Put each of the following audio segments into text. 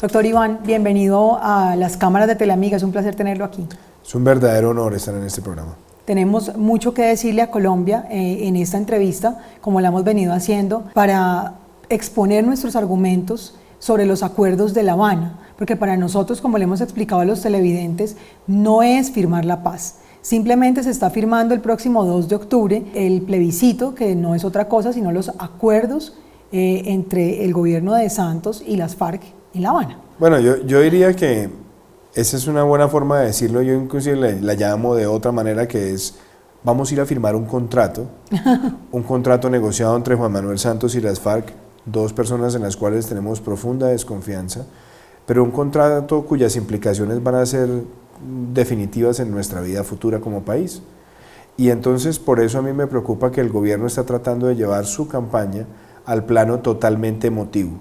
Doctor Iván, bienvenido a las cámaras de Teleamiga, es un placer tenerlo aquí. Es un verdadero honor estar en este programa. Tenemos mucho que decirle a Colombia en esta entrevista, como la hemos venido haciendo, para exponer nuestros argumentos sobre los acuerdos de La Habana, porque para nosotros, como le hemos explicado a los televidentes, no es firmar la paz. Simplemente se está firmando el próximo 2 de octubre el plebiscito, que no es otra cosa sino los acuerdos entre el gobierno de Santos y las FARC en La Habana. Bueno, yo diría que esa es una buena forma de decirlo. Yo inclusive la llamo de otra manera, que es: vamos a ir a firmar un contrato negociado entre Juan Manuel Santos y las FARC, dos personas en las cuales tenemos profunda desconfianza, pero un contrato cuyas implicaciones van a ser definitivas en nuestra vida futura como país. Y entonces por eso a mí me preocupa que el gobierno está tratando de llevar su campaña al plano totalmente emotivo.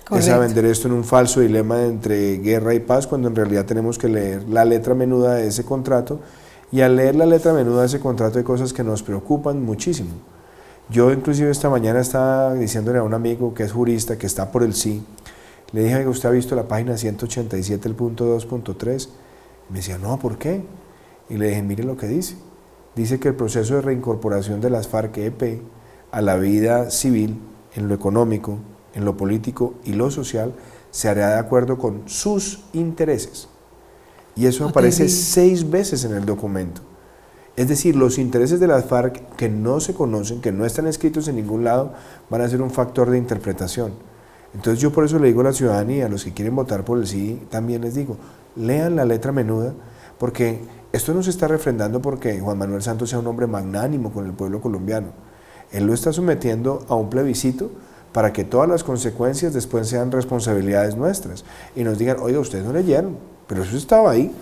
Correcto. Es a vender esto en un falso dilema entre guerra y paz, cuando en realidad tenemos que leer la letra menuda de ese contrato, y al leer la letra menuda de ese contrato hay cosas que nos preocupan muchísimo. Yo inclusive esta mañana estaba diciéndole a un amigo que es jurista, que está por el sí, le dije: que ¿usted ha visto la página 187, el punto 2.3? Me decía: no, ¿por qué? Y le dije: mire lo que dice. Dice que el proceso de reincorporación de las FARC-EP a la vida civil, en lo económico, en lo político y lo social, se hará de acuerdo con sus intereses. Y eso aparece 6 veces en el documento. Es decir, los intereses de las FARC, que no se conocen, que no están escritos en ningún lado, van a ser un factor de interpretación. Entonces yo por eso le digo a la ciudadanía, a los que quieren votar por el sí, también les digo: lean la letra menuda, porque esto no se está refrendando porque Juan Manuel Santos sea un hombre magnánimo con el pueblo colombiano. Él lo está sometiendo a un plebiscito para que todas las consecuencias después sean responsabilidades nuestras y nos digan: oiga, ustedes no leyeron, pero eso estaba ahí.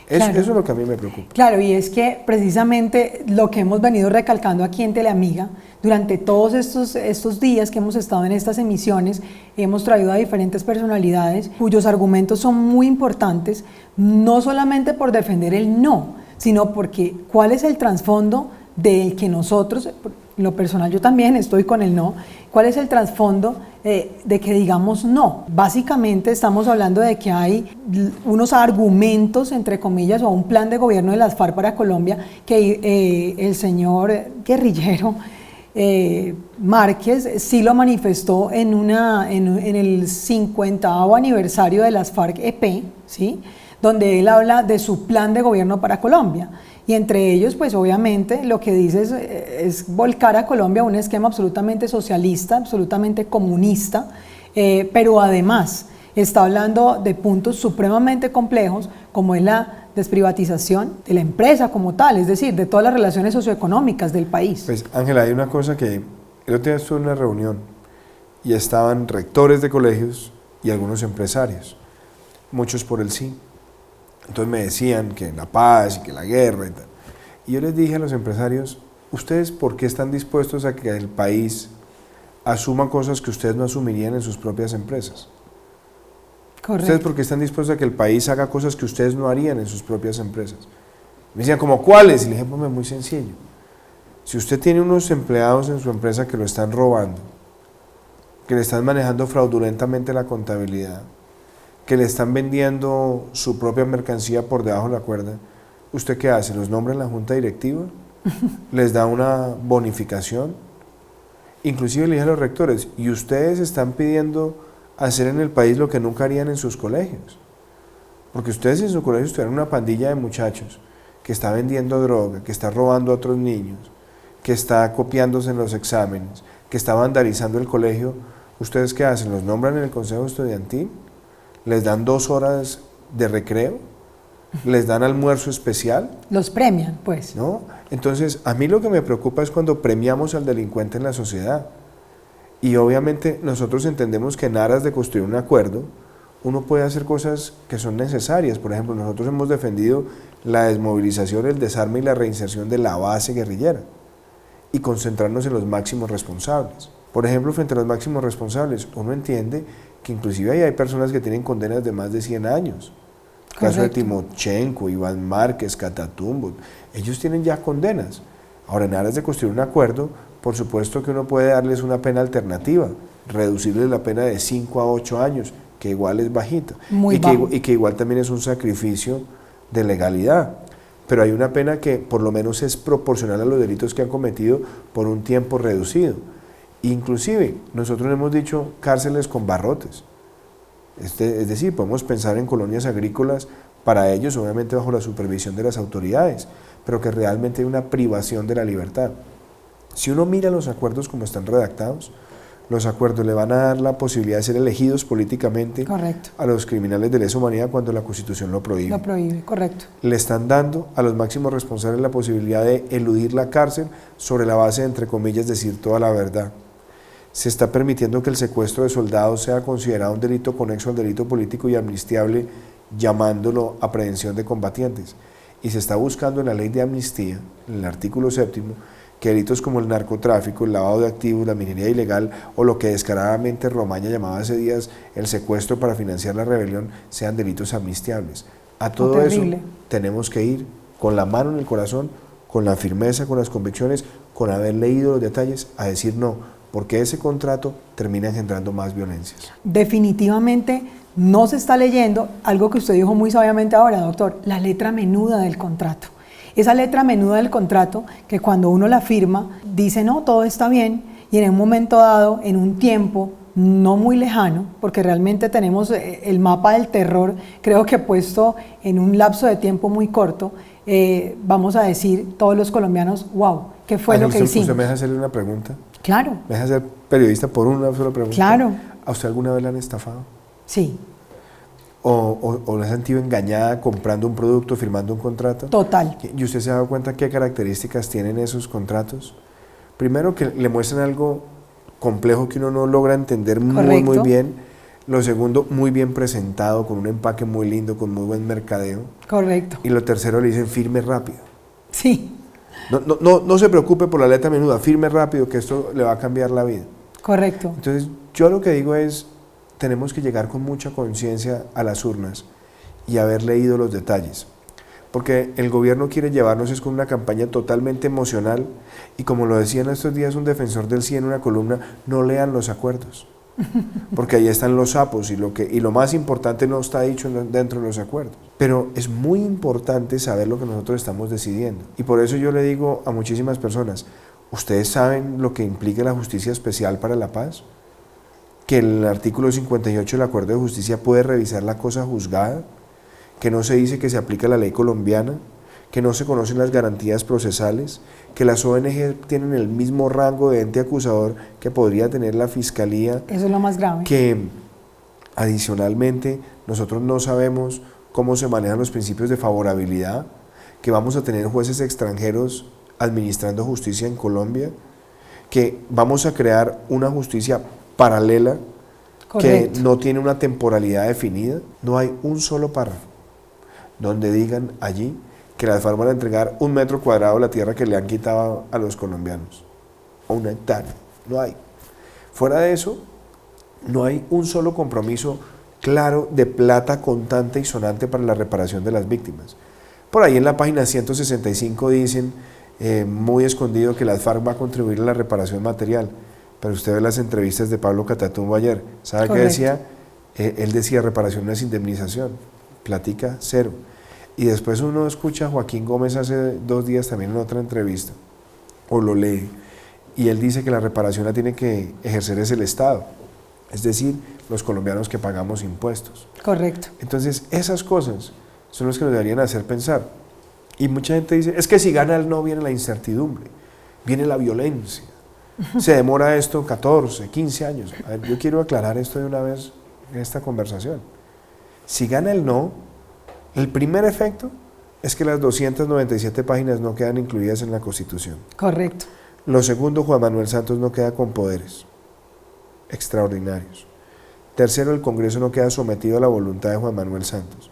Claro. Eso es lo que a mí me preocupa. Claro, y es que precisamente lo que hemos venido recalcando aquí en Teleamiga, durante todos estos días que hemos estado en estas emisiones, hemos traído a diferentes personalidades cuyos argumentos son muy importantes, no solamente por defender el no, sino porque cuál es el trasfondo del que nosotros, en lo personal yo también estoy con el no, cuál es el trasfondo de que digamos no. Básicamente estamos hablando de que hay unos argumentos, entre comillas, o un plan de gobierno de las FARC para Colombia que el señor guerrillero Márquez sí lo manifestó en el 50º aniversario de las FARC-EP, ¿sí? Donde él habla de su plan de gobierno para Colombia. Y entre ellos, pues obviamente lo que dice es volcar a Colombia a un esquema absolutamente socialista, absolutamente comunista, pero además está hablando de puntos supremamente complejos, como es la desprivatización de la empresa como tal, es decir, de todas las relaciones socioeconómicas del país. Pues Ángela, hay una cosa que el otro día estuve en una reunión y estaban rectores de colegios y algunos empresarios, muchos por el sí. Entonces me decían que la paz y que la guerra y tal. Y yo les dije a los empresarios: ¿ustedes por qué están dispuestos a que el país asuma cosas que ustedes no asumirían en sus propias empresas? Correcto. ¿Ustedes por qué están dispuestos a que el país haga cosas que ustedes no harían en sus propias empresas? Me decían: ¿como cuáles? Y le dije: pues muy sencillo. Si usted tiene unos empleados en su empresa que lo están robando, que le están manejando fraudulentamente la contabilidad, que le están vendiendo su propia mercancía por debajo de la cuerda, ¿usted qué hace? ¿Los nombra en la junta directiva? ¿Les da una bonificación? Inclusive le dije a los rectores: ¿y ustedes están pidiendo hacer en el país lo que nunca harían en sus colegios? Porque ustedes en sus colegios tuvieron una pandilla de muchachos que está vendiendo droga, que está robando a otros niños, que está copiándose en los exámenes, que está vandalizando el colegio. ¿Ustedes qué hacen? ¿Los nombran en el consejo estudiantil? ¿Les dan 2 horas de recreo? ¿Les dan almuerzo especial? Los premian, pues. ¿No? Entonces, a mí lo que me preocupa es cuando premiamos al delincuente en la sociedad. Y obviamente nosotros entendemos que en aras de construir un acuerdo, uno puede hacer cosas que son necesarias. Por ejemplo, nosotros hemos defendido la desmovilización, el desarme y la reinserción de la base guerrillera y concentrarnos en los máximos responsables. Por ejemplo, frente a los máximos responsables, uno entiende que inclusive ahí hay personas que tienen condenas de más de 100 años. El caso de Timochenko, Iván Márquez, Catatumbo, ellos tienen ya condenas. Ahora, en aras de construir un acuerdo, por supuesto que uno puede darles una pena alternativa, reducirles la pena de 5 a 8 años, que igual es bajito, Muy bajo. y que igual también es un sacrificio de legalidad. Pero hay una pena que por lo menos es proporcional a los delitos que han cometido por un tiempo reducido. Inclusive, nosotros hemos dicho cárceles con barrotes. Es decir, podemos pensar en colonias agrícolas para ellos, obviamente bajo la supervisión de las autoridades, pero que realmente hay una privación de la libertad. Si uno mira los acuerdos como están redactados, los acuerdos le van a dar la posibilidad de ser elegidos políticamente Correcto. a los criminales de lesa humanidad cuando la Constitución lo prohíbe. Lo prohíbe, correcto. Le están dando a los máximos responsables la posibilidad de eludir la cárcel sobre la base de, entre comillas, decir toda la verdad. Se está permitiendo que el secuestro de soldados sea considerado un delito conexo al delito político y amnistiable, llamándolo aprehensión de combatientes. Y se está buscando en la ley de amnistía, en el artículo 7º, que delitos como el narcotráfico, el lavado de activos, la minería ilegal o lo que descaradamente Romaña llamaba hace días el secuestro para financiar la rebelión sean delitos amnistiables. A todo eso tenemos que ir con la mano en el corazón, con la firmeza, con las convicciones, con haber leído los detalles, a decir no, porque ese contrato termina engendrando más violencias. Definitivamente no se está leyendo algo que usted dijo muy sabiamente ahora, doctor, la letra menuda del contrato. Esa letra menuda del contrato que cuando uno la firma dice no, todo está bien, y en un momento dado, en un tiempo no muy lejano, porque realmente tenemos el mapa del terror, creo que puesto en un lapso de tiempo muy corto, vamos a decir todos los colombianos, wow, ¿qué fue lo que hicimos? ¿Usted me deja hacerle una pregunta? Claro. ¿Me deja ser periodista por una sola pregunta? Claro. ¿A usted alguna vez la han estafado? Sí. ¿O la han sentido engañada comprando un producto, firmando un contrato? Total. ¿Y usted se ha dado cuenta qué características tienen esos contratos? Primero, que le muestran algo complejo que uno no logra entender muy bien. Lo segundo, muy bien presentado, con un empaque muy lindo, con muy buen mercadeo. Correcto. Y lo tercero, le dicen firme rápido. Sí. No se preocupe por la letra menuda, firme rápido, que esto le va a cambiar la vida. Correcto. Entonces, yo lo que digo es, tenemos que llegar con mucha conciencia a las urnas y haber leído los detalles. Porque el gobierno quiere llevarnos es con una campaña totalmente emocional y como lo decía en estos días un defensor del CIE en una columna, no lean los acuerdos. Porque ahí están los sapos y lo más importante no está dicho dentro de los acuerdos. Pero es muy importante saber lo que nosotros estamos decidiendo. Y por eso yo le digo a muchísimas personas, ¿ustedes saben lo que implica la justicia especial para la paz? Que el artículo 58 del Acuerdo de Justicia puede revisar la cosa juzgada, que no se dice que se aplica la ley colombiana, que no se conocen las garantías procesales, que las ONG tienen el mismo rango de ente acusador que podría tener la Fiscalía. Eso es lo más grave. Que adicionalmente nosotros no sabemos cómo se manejan los principios de favorabilidad, que vamos a tener jueces extranjeros administrando justicia en Colombia, que vamos a crear una justicia paralela. Correcto. Que no tiene una temporalidad definida. No hay un solo párrafo donde digan allí que las FARC van a entregar 1 metro cuadrado de la tierra que le han quitado a los colombianos, o 1 hectárea, no hay. Fuera de eso, no hay un solo compromiso claro de plata contante y sonante para la reparación de las víctimas. Por ahí en la página 165 dicen, muy escondido, que las FARC va a contribuir a la reparación material, pero usted ve las entrevistas de Pablo Catatumbo ayer, ¿sabe qué decía? Él decía, reparación no es indemnización, platica cero. Y después uno escucha a Joaquín Gómez hace 2 días también en otra entrevista, o lo lee, y él dice que la reparación la tiene que ejercer es el Estado, es decir, los colombianos que pagamos impuestos. Correcto. Entonces, esas cosas son las que nos deberían hacer pensar. Y mucha gente dice, es que si gana el no viene la incertidumbre, viene la violencia, se demora esto 14, 15 años. A ver, yo quiero aclarar esto de una vez en esta conversación. Si gana el no, el primer efecto es que las 297 páginas no quedan incluidas en la Constitución. Correcto. Lo segundo, Juan Manuel Santos no queda con poderes extraordinarios. Tercero, el Congreso no queda sometido a la voluntad de Juan Manuel Santos.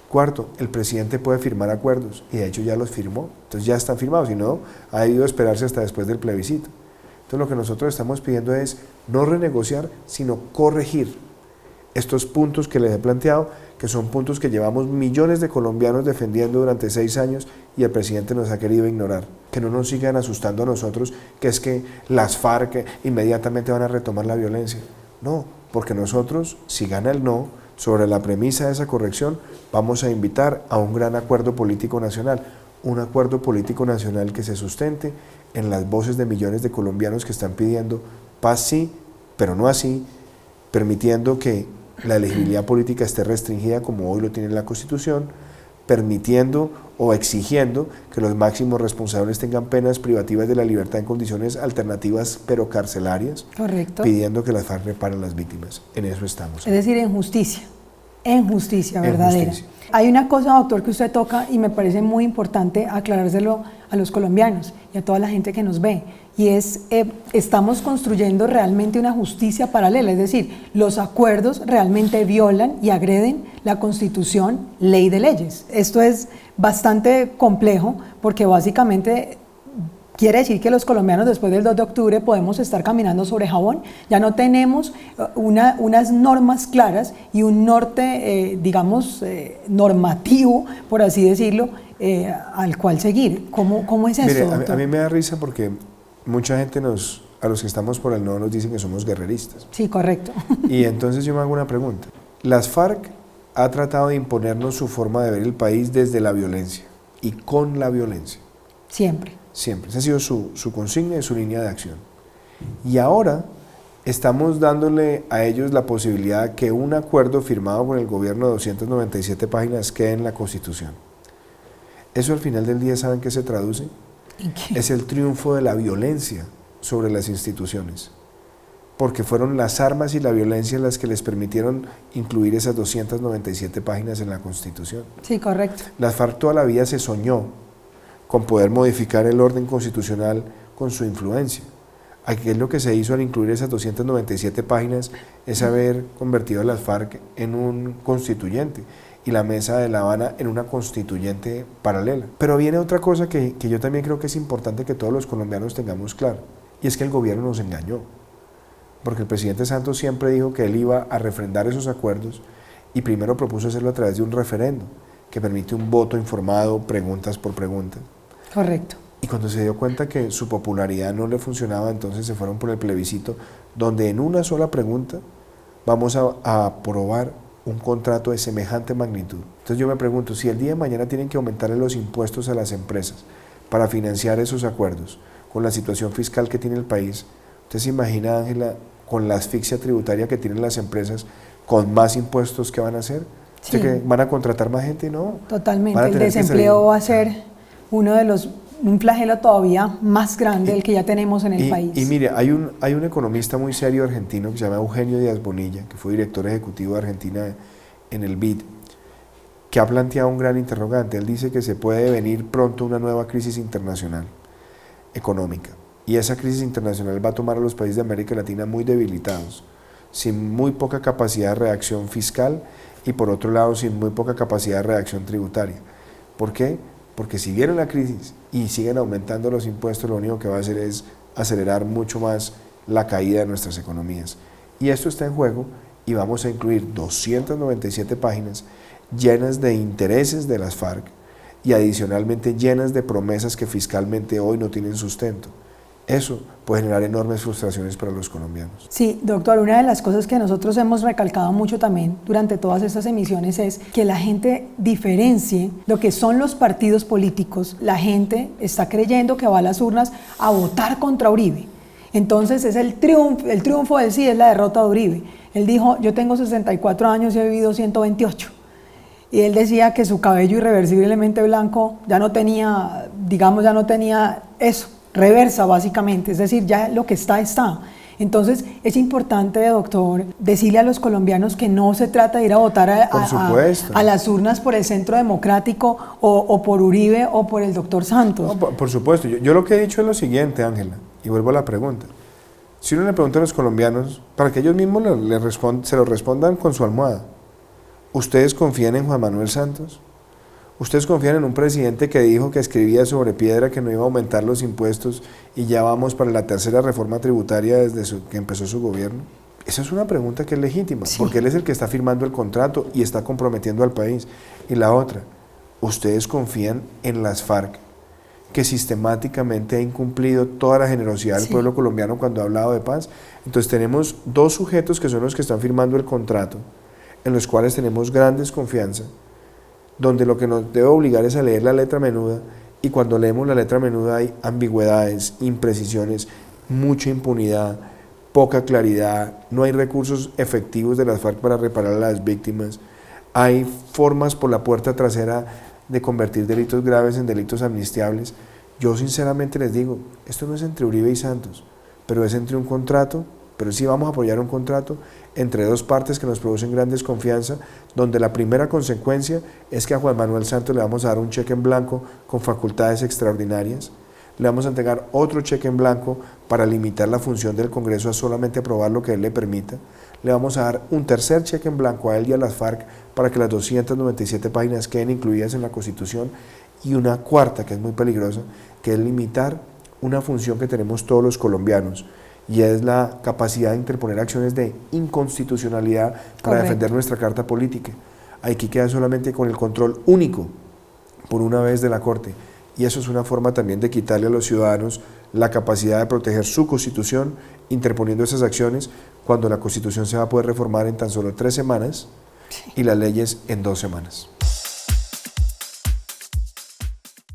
Cuarto, el presidente puede firmar acuerdos y de hecho ya los firmó, entonces ya están firmados, si no, ha debido esperarse hasta después del plebiscito. Entonces lo que nosotros estamos pidiendo es no renegociar, sino corregir estos puntos que les he planteado, que son puntos que llevamos millones de colombianos defendiendo durante 6 años y el presidente nos ha querido ignorar. Que no nos sigan asustando a nosotros, que es que las FARC inmediatamente van a retomar la violencia. No, porque nosotros, si gana el no, sobre la premisa de esa corrección, vamos a invitar a un gran acuerdo político nacional, un acuerdo político nacional que se sustente en las voces de millones de colombianos que están pidiendo paz sí, pero no así, permitiendo que la elegibilidad política esté restringida como hoy lo tiene la Constitución, permitiendo o exigiendo que los máximos responsables tengan penas privativas de la libertad en condiciones alternativas pero carcelarias. Correcto. Pidiendo que las FARC reparen a las víctimas. En eso estamos. Es decir, en justicia verdadera. Justicia. Hay una cosa, doctor, que usted toca y me parece muy importante aclarárselo a los colombianos y a toda la gente que nos ve, y es, estamos construyendo realmente una justicia paralela, es decir, los acuerdos realmente violan y agreden la Constitución, ley de leyes. Esto es bastante complejo porque básicamente quiere decir que los colombianos después del 2 de octubre podemos estar caminando sobre jabón, ya no tenemos unas normas claras y un norte, normativo, por así decirlo, al cual seguir. ¿Cómo es Mire, eso? A mí me da risa porque mucha gente a los que estamos por el no nos dicen que somos guerreristas. Sí, correcto. Y entonces yo me hago una pregunta. Las FARC ha tratado de imponernos su forma de ver el país desde la violencia y con la violencia. Siempre. Siempre. Esa ha sido su consigna y su línea de acción. Y ahora estamos dándole a ellos la posibilidad que un acuerdo firmado con el gobierno de 297 páginas quede en la Constitución. Eso al final del día, ¿saben qué se traduce? ¿En qué? Es el triunfo de la violencia sobre las instituciones, porque fueron las armas y la violencia las que les permitieron incluir esas 297 páginas en la Constitución. Sí, correcto. La FARC toda la vida se soñó con poder modificar el orden constitucional con su influencia. Aquí es lo que se hizo al incluir esas 297 páginas, es haber convertido a las FARC en un constituyente y la Mesa de La Habana en una constituyente paralela. Pero viene otra cosa que yo también creo que es importante que todos los colombianos tengamos claro, y es que el gobierno nos engañó, porque el presidente Santos siempre dijo que él iba a refrendar esos acuerdos y primero propuso hacerlo a través de un referendo que permite un voto informado, preguntas por preguntas. Correcto. Y cuando se dio cuenta que su popularidad no le funcionaba, entonces se fueron por el plebiscito, donde en una sola pregunta vamos a aprobar un contrato de semejante magnitud. Entonces yo me pregunto, si el día de mañana tienen que aumentarle los impuestos a las empresas para financiar esos acuerdos, con la situación fiscal que tiene el país, ¿usted se imagina, Ángela, con la asfixia tributaria que tienen las empresas, con más impuestos que van a hacer? Sí. ¿Que van a contratar más gente? No. Totalmente, el desempleo va a ser un flagelo todavía más grande del que ya tenemos en el país. Y mire, hay un economista muy serio argentino que se llama Eugenio Díaz Bonilla, que fue director ejecutivo de Argentina en el BID, que ha planteado un gran interrogante. Él dice que se puede venir pronto una nueva crisis internacional económica, y esa crisis internacional va a tomar a los países de América Latina muy debilitados, sin muy poca capacidad de reacción fiscal y por otro lado sin muy poca capacidad de reacción tributaria. ¿Por qué? Porque si viene la crisis y siguen aumentando los impuestos, lo único que va a hacer es acelerar mucho más la caída de nuestras economías. Y esto está en juego y vamos a incluir 297 páginas llenas de intereses de las FARC y adicionalmente llenas de promesas que fiscalmente hoy no tienen sustento. Eso puede generar enormes frustraciones para los colombianos. Sí, doctor, una de las cosas que nosotros hemos recalcado mucho también durante todas estas emisiones es que la gente diferencie lo que son los partidos políticos. La gente está creyendo que va a las urnas a votar contra Uribe. Entonces es el triunfo del sí es la derrota de Uribe. Él dijo, yo tengo 64 años y he vivido 128. Y él decía que su cabello irreversiblemente blanco ya no tenía eso. Reversa básicamente, es decir, ya lo que está. Entonces es importante, doctor, decirle a los colombianos que no se trata de ir a votar a las urnas por el Centro Democrático o por Uribe o por el doctor Santos. No, por supuesto, yo lo que he dicho es lo siguiente, Ángela, y vuelvo a la pregunta. Si uno le pregunta a los colombianos, para que ellos mismos se lo respondan con su almohada, ¿ustedes confían en Juan Manuel Santos? ¿Ustedes confían en un presidente que dijo que escribía sobre piedra que no iba a aumentar los impuestos y ya vamos para la tercera reforma tributaria desde que empezó su gobierno? Esa es una pregunta que es legítima, sí, porque él es el que está firmando el contrato y está comprometiendo al país. Y la otra, ¿ustedes confían en las FARC que sistemáticamente ha incumplido toda la generosidad del pueblo colombiano cuando ha hablado de paz. Entonces tenemos dos sujetos que son los que están firmando el contrato, en los cuales tenemos gran desconfianza, donde lo que nos debe obligar es a leer la letra menuda, y cuando leemos la letra menuda hay ambigüedades, imprecisiones, mucha impunidad, poca claridad, no hay recursos efectivos de las FARC para reparar a las víctimas, hay formas por la puerta trasera de convertir delitos graves en delitos amnistiables. Yo sinceramente les digo, esto no es entre Uribe y Santos, pero es entre un contrato, pero sí vamos a apoyar un contrato entre dos partes que nos producen gran desconfianza, donde la primera consecuencia es que a Juan Manuel Santos le vamos a dar un cheque en blanco con facultades extraordinarias, le vamos a entregar otro cheque en blanco para limitar la función del Congreso a solamente aprobar lo que él le permita, le vamos a dar un tercer cheque en blanco a él y a las FARC para que las 297 páginas queden incluidas en la Constitución, y una cuarta, que es muy peligrosa, que es limitar una función que tenemos todos los colombianos, y es la capacidad de interponer acciones de inconstitucionalidad para defender nuestra carta política. Aquí queda solamente con el control único, por una vez, de la Corte, y eso es una forma también de quitarle a los ciudadanos la capacidad de proteger su Constitución, interponiendo esas acciones, cuando la Constitución se va a poder reformar en tan solo 3 semanas y las leyes en 2 semanas.